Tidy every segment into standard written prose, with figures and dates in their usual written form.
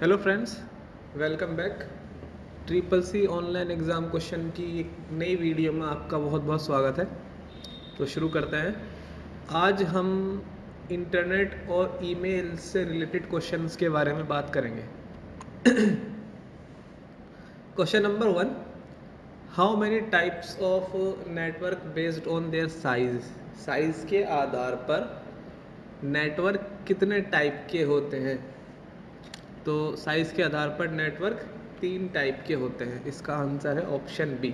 Hello friends, welcome back. Triple C online exam question की एक नई वीडियो में आपका बहुत बहुत स्वागत है। तो शुरू करते हैं। आज हम इंटरनेट और ईमेल से रिलेटेड क्वेश्चंस के बारे में बात करेंगे। Question number 1, how many types of network based on their size के आधार पर नेटवर्क कितने टाइप के होते हैं। तो साइज़ के आधार पर नेटवर्क 3 टाइप के होते हैं। इसका आंसर है option B,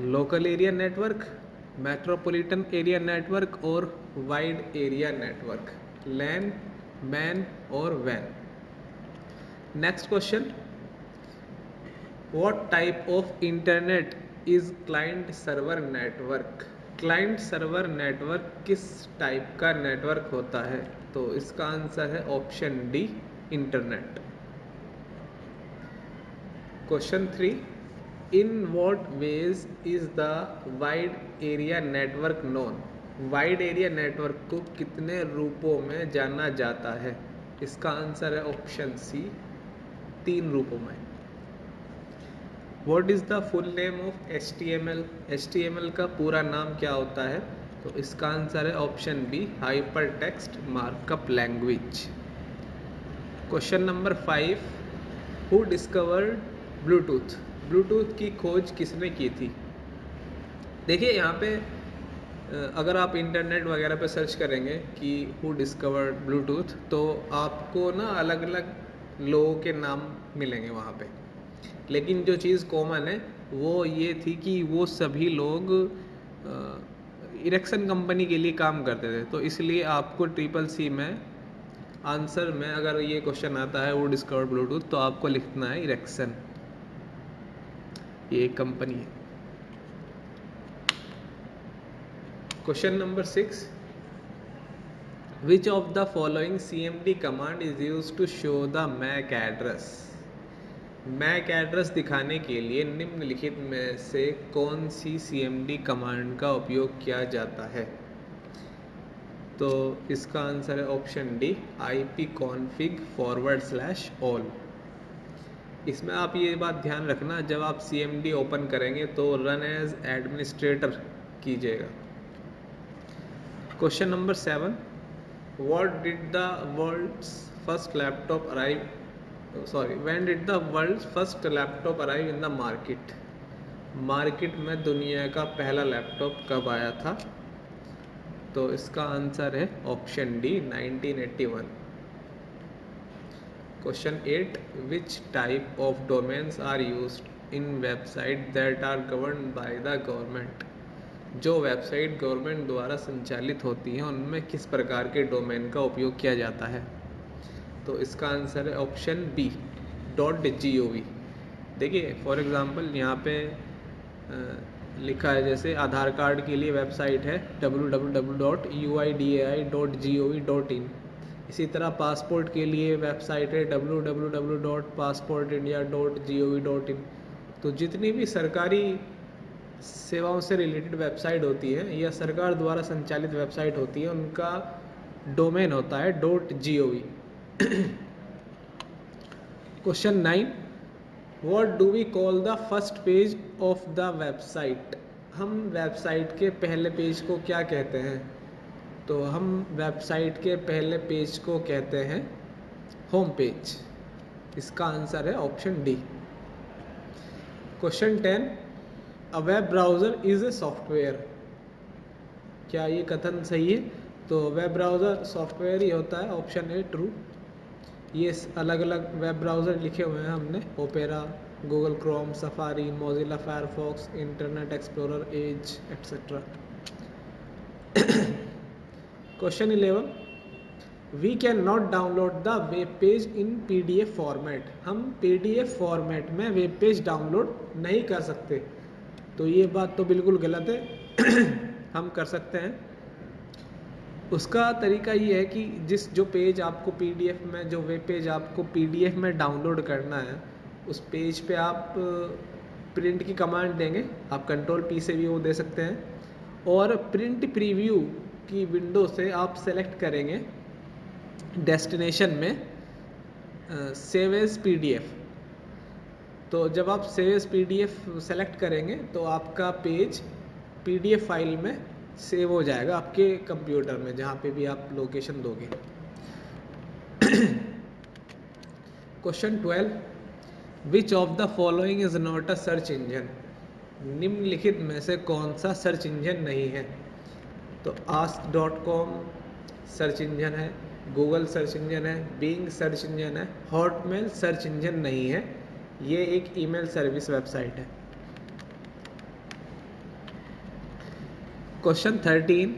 local area network, metropolitan area network और wide area network, LAN, MAN और वैन। Next question, what type of internet is client server network. Client server network किस टाइप का नेटवर्क होता है। तो इसका आंसर है option D, internet. Question 3, in what ways is the wide area network known. Wide area network को कितने रूपों में जाना जाता है। इसका आंसर है ऑप्शन सी, 3 रूपों में। What is the full name of HTML। HTML का पूरा नाम क्या होता है। तो इसका आंसर है option B, hyper text markup language. Question number 5, who discovered Bluetooth. Bluetooth की खोज किसने की थी। देखिए यहाँ पे अगर आप इंटरनेट वगैरह पे सर्च करेंगे कि हु डिस्कवर्ड ब्लूटूथ, तो आपको ना अलग अलग लोगों के नाम मिलेंगे वहाँ पे। लेकिन जो चीज़ कॉमन है वो ये थी कि वो सभी लोग इरेक्सन कंपनी के लिए काम करते थे। तो इसलिए आपको ट्रिपल सी में आंसर में अगर ये क्वेश्चन आता है वो डिस्कवर्ड ब्लूटूथ, तो आपको लिखना है इरेक्सन, ये एक कंपनी है। Question number 6, which of the following CMD command is use to show the MAC address. MAC address दिखाने के लिए निम्नलिखित में से कौन सी CMD कमांड का उपयोग किया जाता है। तो इसका आंसर है ऑप्शन डी, ipconfig/all। इसमें आप ये बात ध्यान रखना, जब आप CMD ओपन करेंगे तो रन एज एडमिनिस्ट्रेटर कीजिएगा। Question number 7, what did the world's first laptop arrive when did the world's first laptop arrive in the market. Market में दुनिया का पहला लैपटॉप कब आया था। तो इसका आंसर है option D, 1981। Question 8, which type of domains are used in website that are governed by the government. जो वेबसाइट गवर्नमेंट द्वारा संचालित होती हैं उनमें किस प्रकार के डोमेन का उपयोग किया जाता है। तो इसका आंसर है ऑप्शन बी, .gov। देखिए फॉर एग्जांपल यहाँ पे लिखा है, जैसे आधार कार्ड के लिए वेबसाइट है www.uidai.gov.in। इसी तरह पासपोर्ट के लिए वेबसाइट है www.passportindia.gov.in। तो जितनी भी सरकारी सेवाओं से रिलेटेड वेबसाइट होती है या सरकार द्वारा संचालित वेबसाइट होती है, उनका डोमेन होता है .gov। Question 9, what do we call the first page of the website. हम वेबसाइट के पहले पेज को क्या कहते हैं। तो हम वेबसाइट के पहले पेज को कहते हैं होम पेज। इसका आंसर है option D. Question 10, a web browser is a software. क्या ये कथन सही है। तो वेब ब्राउज़र सॉफ्टवेयर ही होता है, ऑप्शन ए ट्रू। ये अलग अलग वेब ब्राउज़र लिखे हुए हैं हमने, Opera, Google Chrome, Safari, Mozilla Firefox, Internet Explorer, Edge etcetera. Question 11, we can not download the web page in PDF format. हम PDF फॉर्मेट में वेब पेज डाउनलोड नहीं कर सकते। तो ये बात तो बिल्कुल गलत है। हम कर सकते हैं। उसका तरीका ये है कि जो पेज आपको PDF में, जो वेब पेज आपको PDF में डाउनलोड करना है, उस पेज पे आप प्रिंट की कमांड देंगे। आप Ctrl+P से भी वो दे सकते हैं, और प्रिंट प्रीव्यू की विंडो से आप सेलेक्ट करेंगे डेस्टिनेशन में सेव एज PDF। तो जब आप सेव एज PDF सेलेक्ट करेंगे तो आपका पेज PDF फाइल में सेव हो जाएगा आपके कंप्यूटर में, जहाँ पे भी आप लोकेशन दोगे। Question 12, which of the following is not a search engine? निम्नलिखित में से कौन सा सर्च इंजन नहीं है? तो ask.com सर्च इंजन है, गूगल सर्च इंजन है, बिंग सर्च इंजन है, हॉटमेल सर्च इंजन नहीं है। ये एक ईमेल सर्विस वेबसाइट है। Question 13,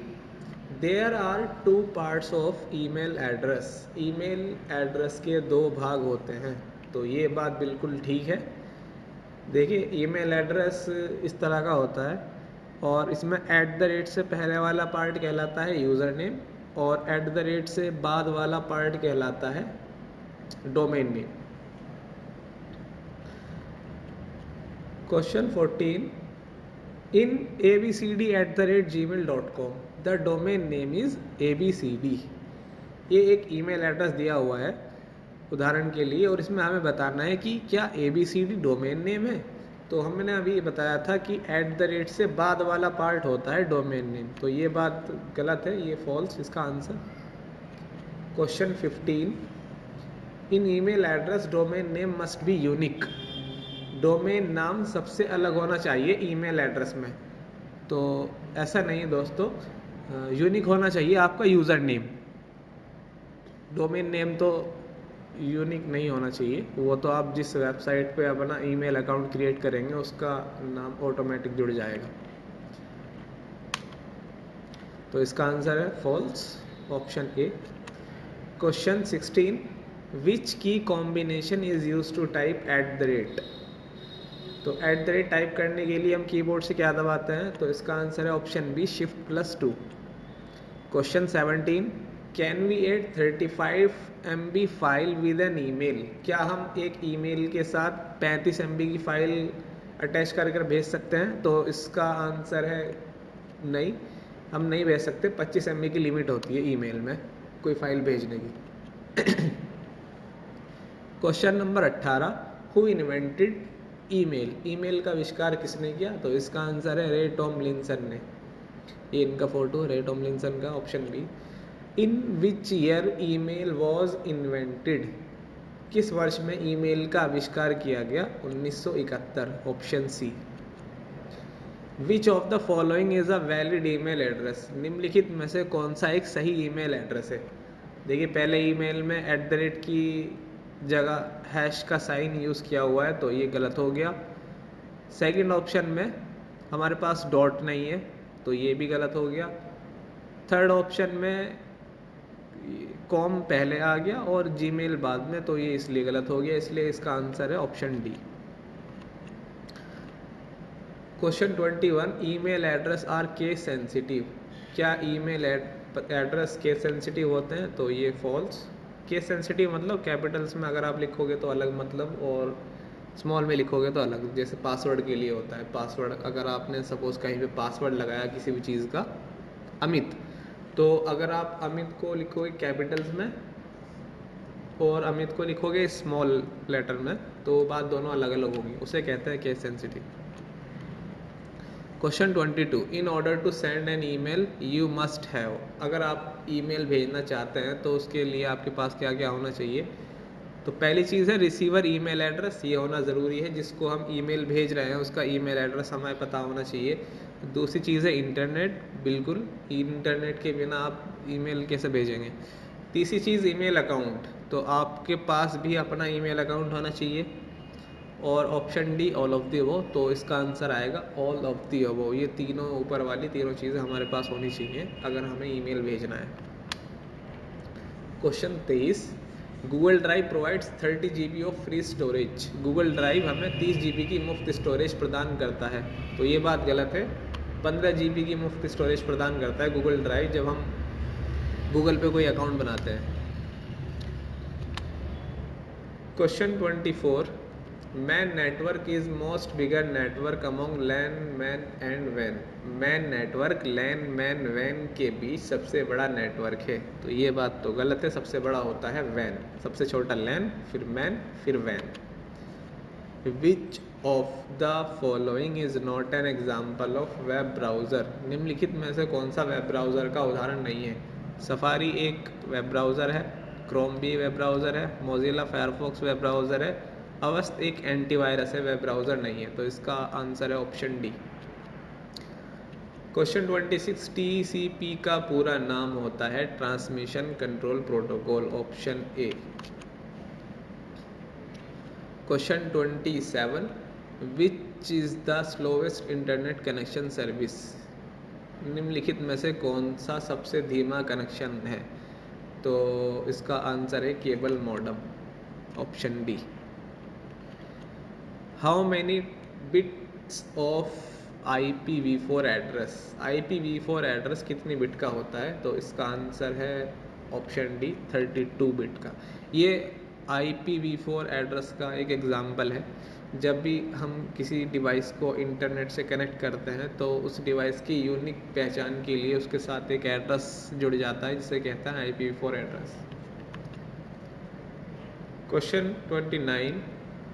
there are 2 parts of email address. Email address के 2 भाग होते हैं। तो ये बात बिल्कुल ठीक है। देखिए, ईमेल एड्रेस इस तरह का होता है और इसमें @ से पहले वाला पार्ट कहलाता है यूज़र नेम और @ से बाद वाला पार्ट कहलाता है domain name. Question 14, in abcd@gmail.com the domain name is abcd। ये एक ईमेल एड्रेस दिया हुआ है उदाहरण के लिए, और इसमें हमें बताना है कि क्या abcd डोमेन नेम है। तो हमने अभी बताया था कि @ से बाद वाला पार्ट होता है डोमेन नेम, तो ये बात गलत है, ये फॉल्स इसका answer. Question 15, in email address domain name must be unique. Domain नाम सबसे अलग होना चाहिए ईमेल एड्रेस में। तो ऐसा नहीं दोस्तों, यूनिक होना चाहिए आपका यूज़र नेम। डोमेन नेम तो यूनिक नहीं होना चाहिए, वो तो आप जिस वेबसाइट पे अपना ईमेल अकाउंट क्रिएट करेंगे उसका नाम ऑटोमेटिक जुड़ जाएगा। तो इसका आंसर है false, option A. Question 16, which key combination is use to type @। तो @ टाइप करने के लिए हम कीबोर्ड से क्या दबाते हैं? तो इसका आंसर है option B, Shift+2। Question 17, can we add 35 MB file with an email? क्या हम एक ईमेल के साथ 35 MB की फाइल अटैच कर भेज सकते हैं? तो इसका आंसर है नहीं, हम नहीं भेज सकते। 25 MB की लिमिट होती है ईमेल में कोई फाइल भेजने की। Question number 18, who invented email? Email का आविष्कार किसने किया? तो इसका आंसर है रे टॉमलिंसन ने। ये इनका फोटो रे टॉमलिंसन का, option B. In which year email was invented? किस वर्ष में ईमेल का आविष्कार किया गया? 1971, option C. Which of the following is a valid email address? निम्नलिखित में से कौन सा एक सही ईमेल एड्रेस है? देखिए, पहले ईमेल में @ की जगह हैश का साइन यूज़ किया हुआ है, तो ये गलत हो गया। सेकंड ऑप्शन में हमारे पास डॉट नहीं है, तो ये भी गलत हो गया। थर्ड ऑप्शन में कॉम पहले आ गया और जीमेल बाद में, तो ये इसलिए गलत हो गया, इसलिए इसका आंसर है option D. Question 21, email address are case sensitive? क्या ईमेल एड्रेस केस सेंसिटिव होते हैं? तो ये फॉल्स। केस सेंसिटिव मतलब कैपिटल्स में अगर आप लिखोगे तो अलग मतलब, और स्मॉल में लिखोगे तो अलग। जैसे पासवर्ड के लिए होता है, पासवर्ड अगर आपने सपोज कहीं पे पासवर्ड लगाया किसी भी चीज़ का, अमित, तो अगर आप अमित को लिखोगे कैपिटल्स में और अमित को लिखोगे स्मॉल लेटर में, तो बात दोनों अलग अलग होगी, उसे कहते हैं case sensitive. Question 22, in order to send an email you must have? अगर आप ईमेल भेजना चाहते हैं तो उसके लिए आपके पास क्या क्या होना चाहिए? तो पहली चीज़ है रिसीवर ईमेल एड्रेस, ये होना ज़रूरी है। जिसको हम ईमेल भेज रहे हैं उसका ईमेल एड्रेस हमें पता होना चाहिए। दूसरी चीज़ है इंटरनेट, बिल्कुल इंटरनेट के बिना आप ईमेल कैसे भेजेंगे। तीसरी चीज़ ईमेल अकाउंट, तो आपके पास भी अपना ईमेल अकाउंट होना चाहिए। और option D, all of the above, तो इसका आंसर आएगा ऑल ऑफ द अबव। ये तीनों ऊपर वाली तीनों चीज़ें हमारे पास होनी चाहिए अगर हमें ईमेल भेजना है। Question 23, Google drive provides 30 GB of free storage? Google drive हमें 30 GB की मुफ्त स्टोरेज प्रदान करता है, तो ये बात गलत है। 15 GB की मुफ्त स्टोरेज प्रदान करता है गूगल ड्राइव जब हम गूगल पे कोई अकाउंट बनाते हैं। Question 24, man network is most bigger network among LAN man and when. Man network LAN man van के बीच सबसे बड़ा नेटवर्क है, तो ये बात तो गलत है। सबसे बड़ा होता है वैन, सबसे छोटा लैन, फिर मैन, फिर वैन। Which of the following is not an example of web browser. निम्नलिखित में से कौन सा वेब ब्राउज़र का उदाहरण नहीं है? सफारी एक वेब ब्राउज़र है, क्रोम भी वेब ब्राउज़र है, मोजिला फायरफॉक्स वेब ब्राउज़र है, अवस्त एक एंटीवायरस है, वेब ब्राउज़र नहीं है। तो इसका आंसर है ऑप्शन डी। क्वेश्चन 26, TCP का पूरा नाम होता है transmission control protocol, option A. Question 27, which is the slowest internet connection service. निम्नलिखित में से कौन सा सबसे धीमा कनेक्शन है? तो इसका आंसर है cable modem, option D. How many bits of IPv4 address. IPv4 address कितनी बिट का होता है? तो इसका आंसर है ऑप्शन डी, 32 बिट का। ये IPv4 एड्रेस का एक एग्जाम्पल है। जब भी हम किसी डिवाइस को इंटरनेट से कनेक्ट करते हैं तो उस डिवाइस की यूनिक पहचान के लिए उसके साथ एक एड्रेस जुड़ जाता है, जिसे कहता है IPv4 address. Question 29,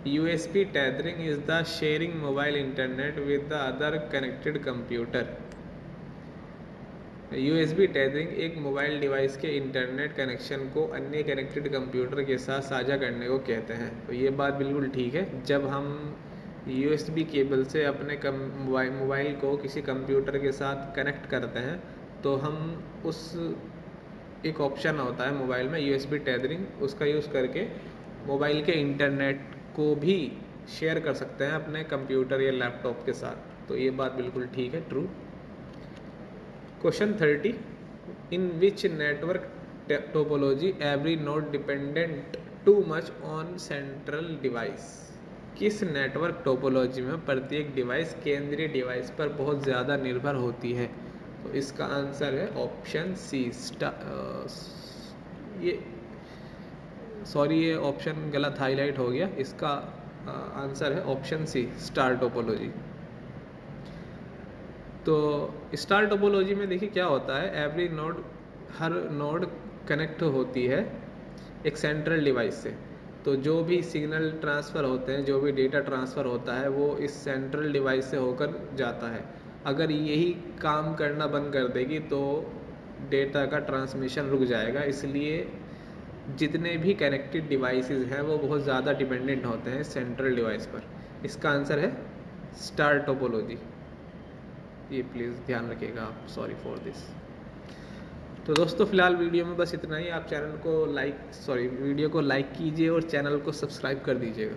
USB tethering is the sharing mobile internet with the other connected computer। USB tethering एक मोबाइल डिवाइस के इंटरनेट कनेक्शन को अन्य कनेक्टेड कंप्यूटर के साथ साझा करने को कहते हैं। तो ये बात बिल्कुल ठीक है। जब हम USB केबल से अपने मोबाइल को किसी कंप्यूटर के साथ कनेक्ट करते हैं तो हम उस एक ऑप्शन होता है मोबाइल में USB tethering, उसका यूज़ करके मोबाइल के इंटरनेट को भी शेयर कर सकते हैं अपने कंप्यूटर या लैपटॉप के साथ। तो ये बात बिल्कुल ठीक है, true. Question 30, in which network topology every node dependent too much on central device. किस नेटवर्क टोपोलॉजी में प्रत्येक डिवाइस केंद्रीय डिवाइस पर बहुत ज़्यादा निर्भर होती है? तो इसका आंसर है ऑप्शन सी, ये ऑप्शन गलत हाईलाइट हो गया। इसका आंसर है ऑप्शन सी, स्टार टोपोलॉजी। तो स्टार टोपोलॉजी में देखिए क्या होता है, एवरी नोड, हर नोड कनेक्ट होती है एक सेंट्रल डिवाइस से। तो जो भी सिग्नल ट्रांसफ़र होते हैं, जो भी डेटा ट्रांसफ़र होता है, वो इस सेंट्रल डिवाइस से होकर जाता है। अगर यही काम करना बंद कर देगी तो डेटा का ट्रांसमिशन रुक जाएगा। इसलिए जितने भी कनेक्टेड डिवाइसेस हैं वो बहुत ज़्यादा डिपेंडेंट होते हैं सेंट्रल डिवाइस पर। इसका आंसर है स्टार टोपोलॉजी। ये प्लीज़ ध्यान रखिएगा आप, सॉरी फॉर दिस। तो दोस्तों फिलहाल वीडियो में बस इतना ही। आप वीडियो को लाइक कीजिए और चैनल को सब्सक्राइब कर दीजिएगा।